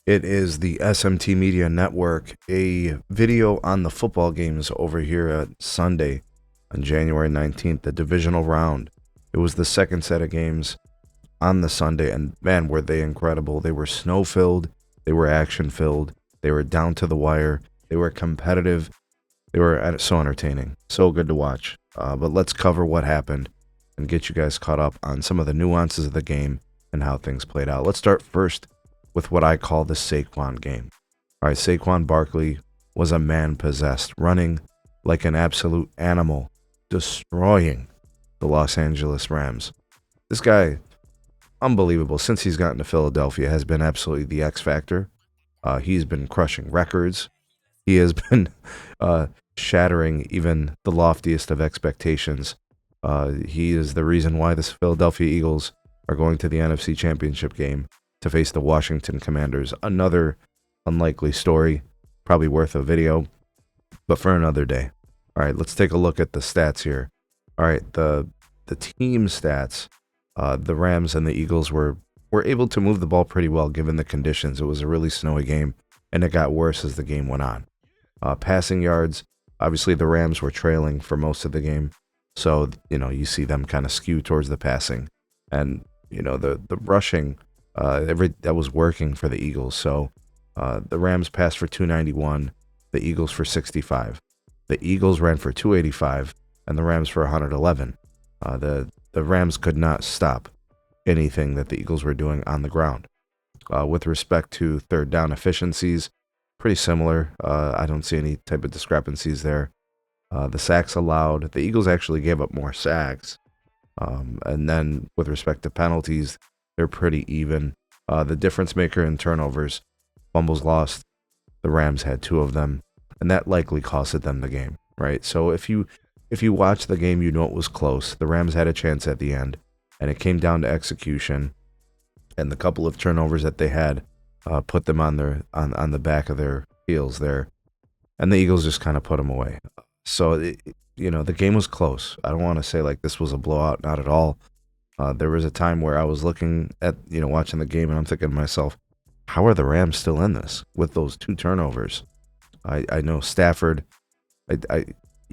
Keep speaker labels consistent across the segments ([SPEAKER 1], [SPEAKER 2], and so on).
[SPEAKER 1] It is the SMT Media Network, a video on the football games over here at Sunday on January 19th, the divisional round. It was the second set of games on the Sunday, and man, were they incredible. They were snow-filled, they were action-filled, they were down to the wire, they were competitive, they were so entertaining, so good to watch. But let's cover what happened and get you guys caught up on some of the nuances of the game and how things played out. Let's start first with what I call the Saquon game. All right, Saquon Barkley was a man possessed, running like an absolute animal, destroying the Los Angeles Rams. This guy, unbelievable. Since he's gotten to Philadelphia, has been absolutely the X factor. He's been crushing records. He has been shattering even the loftiest of expectations. He is the reason why the Philadelphia Eagles are going to the NFC Championship game to face the Washington Commanders. Another unlikely story, probably worth a video, but for another day. All right, let's take a look at the stats here. All right, the team stats, the Rams and the Eagles were able to move the ball pretty well given the conditions. It was a really snowy game, and it got worse as the game went on. Passing yards, obviously the Rams were trailing for most of the game, so you see them kind of skew towards the passing, and the rushing. That was working for the Eagles. So the Rams passed for 291, the Eagles for 65. The Eagles ran for 285, and the Rams for 111. The Rams could not stop anything that the Eagles were doing on the ground. With respect to third down efficiencies, pretty similar. I don't see any type of discrepancies there. The sacks allowed, the Eagles actually gave up more sacks. And then with respect to penalties, they're pretty even. The difference maker in turnovers, fumbles lost, the Rams had 2 of them, and that likely costed them the game, right? So if you watch the game, you know it was close. The Rams had a chance at the end, and it came down to execution, and the couple of turnovers that they had put them on the back of their heels there, and the Eagles just kind of put them away. So the game was close. I don't want to say like this was a blowout, not at all. There was a time where I was looking at, watching the game, and I'm thinking to myself, how are the Rams still in this with those 2 turnovers? I know Stafford, I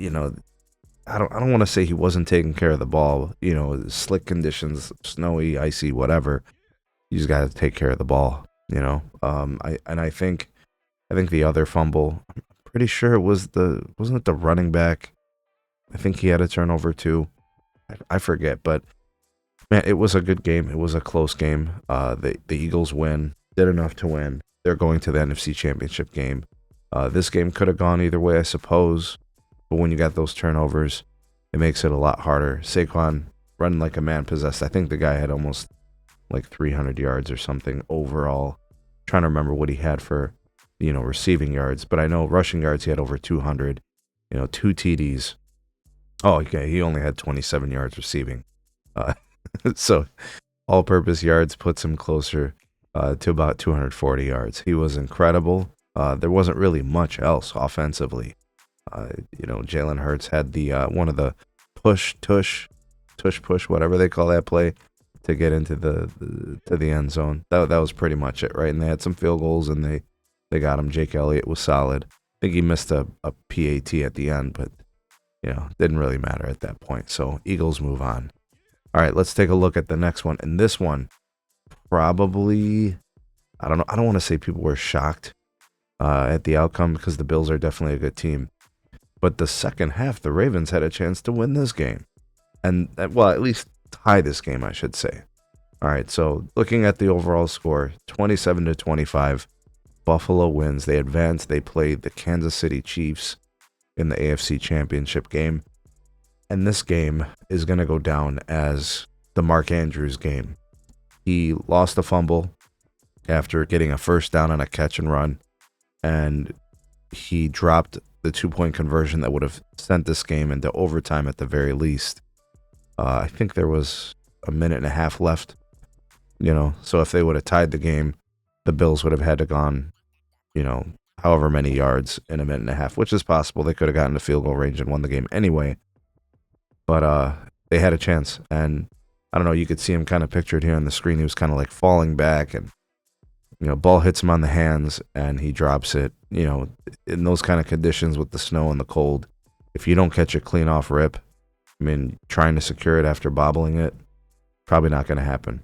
[SPEAKER 1] don't want to say he wasn't taking care of the ball. Slick conditions, snowy, icy, whatever. You just got to take care of the ball. I think the other fumble, I'm pretty sure it was wasn't it the running back? I think he had a turnover too. I forget, but. Man, it was a good game. It was a close game. The Eagles win, did enough to win. They're going to the NFC Championship game. This game could have gone either way, I suppose. But when you got those turnovers, it makes it a lot harder. Saquon running like a man possessed. I think the guy had almost like 300 yards or something overall. Trying to remember what he had for, receiving yards. But I know rushing yards, he had over 200. 2 TDs. Oh, okay. He only had 27 yards receiving. So all-purpose yards puts him closer to about 240 yards. He was incredible. There wasn't really much else offensively. Jalen Hurts had the one of the push, whatever they call that play, to get into the end zone. That was pretty much it, right? And they had some field goals, and they got him. Jake Elliott was solid. I think he missed a PAT at the end, but didn't really matter at that point. So Eagles move on. All right, let's take a look at the next one. And this one, probably, I don't know. I don't want to say people were shocked at the outcome because the Bills are definitely a good team. But the second half, the Ravens had a chance to win this game. And, well, at least tie this game, I should say. All right, so looking at the overall score, 27-25, Buffalo wins. They advance. They played the Kansas City Chiefs in the AFC Championship game. And this game is going to go down as the Mark Andrews game. He lost a fumble after getting a first down on a catch and run, and he dropped the 2-point conversion that would have sent this game into overtime at the very least. I think there was a minute and a half left, so if they would have tied the game, the Bills would have had to gone, however many yards in a minute and a half, which is possible. They could have gotten to field goal range and won the game anyway. But they had a chance, and I don't know, you could see him kind of pictured here on the screen. He was kind of like falling back, and Ball hits him on the hands and he drops it. In those kind of conditions with the snow and the cold, if you don't catch it clean off rip, I mean, trying to secure it after bobbling it, probably not going to happen.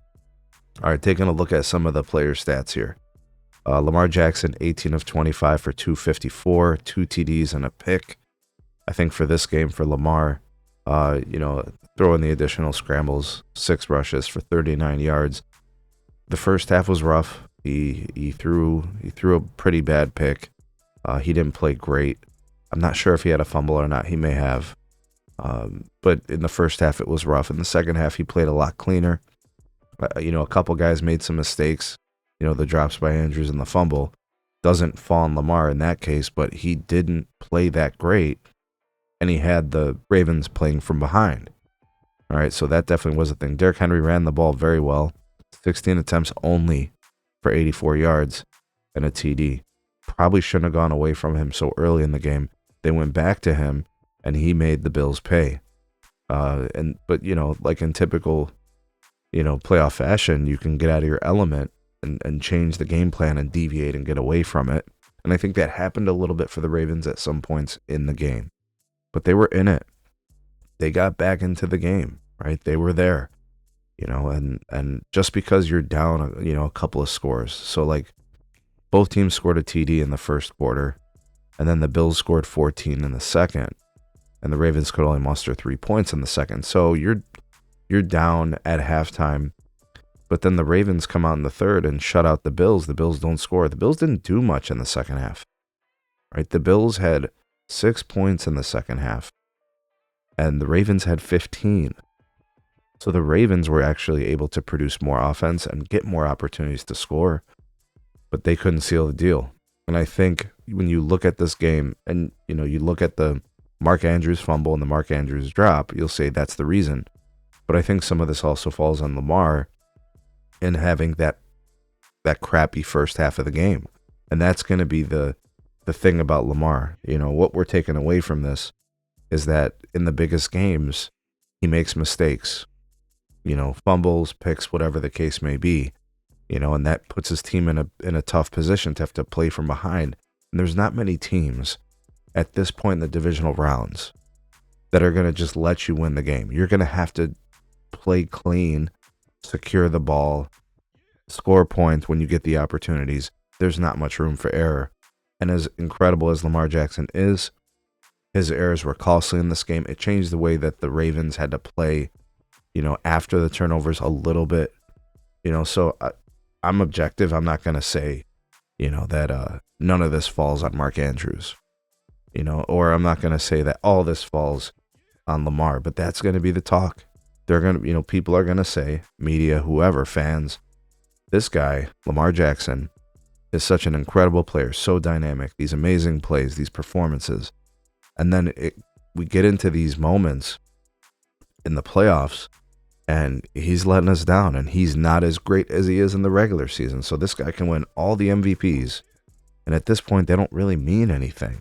[SPEAKER 1] All right, taking a look at some of the player stats here. Lamar Jackson, 18 of 25 for 254, 2 TDs and a pick. I think for this game for Lamar, throw in the additional scrambles, 6 rushes for 39 yards. The first half was rough. He threw a pretty bad pick. He didn't play great. I'm not sure if he had a fumble or not. He may have. But in the first half, it was rough. In the second half, he played a lot cleaner. A couple guys made some mistakes. The drops by Andrews and the fumble doesn't fall on Lamar in that case, but he didn't play that great. And he had the Ravens playing from behind. All right, so that definitely was a thing. Derrick Henry ran the ball very well. 16 attempts only for 84 yards and a TD. Probably shouldn't have gone away from him so early in the game. They went back to him, and he made the Bills pay. But like in typical, playoff fashion, you can get out of your element and change the game plan and deviate and get away from it. And I think that happened a little bit for the Ravens at some points in the game. But they were in it. They got back into the game, right? They were there, and just because you're down, a couple of scores. So like both teams scored a TD in the first quarter, and then the Bills scored 14 in the second, and the Ravens could only muster 3 points in the second. So you're down at halftime, but then the Ravens come out in the third and shut out the Bills. The Bills don't score. The Bills didn't do much in the second half, right? The Bills had 6 points in the second half, and the Ravens had 15. So the Ravens were actually able to produce more offense and get more opportunities to score, but they couldn't seal the deal. And I think when you look at this game and, you look at the Mark Andrews fumble and the Mark Andrews drop, you'll say that's the reason. But I think some of this also falls on Lamar in having that crappy first half of the game. And that's going to be the thing about Lamar. What we're taking away from this is that in the biggest games, he makes mistakes, fumbles, picks, whatever the case may be, and that puts his team in a tough position to have to play from behind. And there's not many teams at this point in the divisional rounds that are going to just let you win the game. You're going to have to play clean, secure the ball, score points when you get the opportunities. There's not much room for error. And as incredible as Lamar Jackson is, his errors were costly in this game. It changed the way that the Ravens had to play, after the turnovers a little bit. So I'm objective. I'm not going to say, that none of this falls on Mark Andrews, or I'm not going to say that all this falls on Lamar, but that's going to be the talk. They're going to, people are going to say, media, whoever, fans, this guy, Lamar Jackson, is such an incredible player, so dynamic, these amazing plays, these performances. And then we get into these moments in the playoffs, and he's letting us down, and he's not as great as he is in the regular season. So this guy can win all the MVPs, and at this point, they don't really mean anything.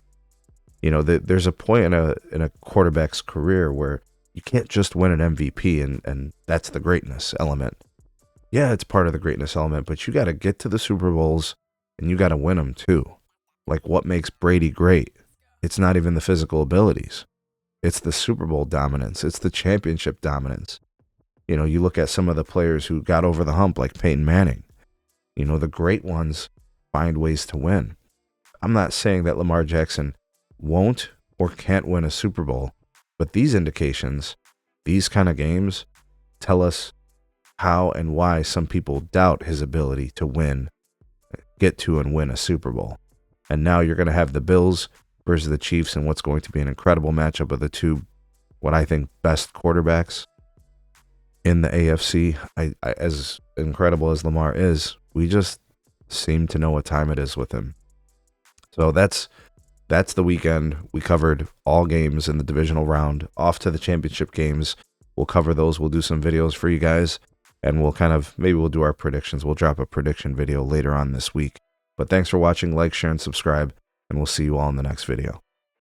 [SPEAKER 1] There's a point in a quarterback's career where you can't just win an MVP, and that's the greatness element. Yeah, it's part of the greatness element, but you got to get to the Super Bowls, and you got to win them too. Like what makes Brady great? It's not even the physical abilities. It's the Super Bowl dominance. It's the championship dominance. You look at some of the players who got over the hump, like Peyton Manning. The great ones find ways to win. I'm not saying that Lamar Jackson won't or can't win a Super Bowl, but these indications, these kind of games, tell us how and why some people doubt his ability to win, get to and win a Super Bowl. And now you're going to have the Bills versus the Chiefs in what's going to be an incredible matchup of the two, what I think, best quarterbacks in the AFC. I as incredible as Lamar is, we just seem to know what time it is with him. So that's the weekend. We covered all games in the divisional round. Off to the championship games. We'll cover those. We'll do some videos for you guys, and maybe we'll do our predictions. We'll drop a prediction video later on this week. But thanks for watching. Like, share, and subscribe, and we'll see you all in the next video.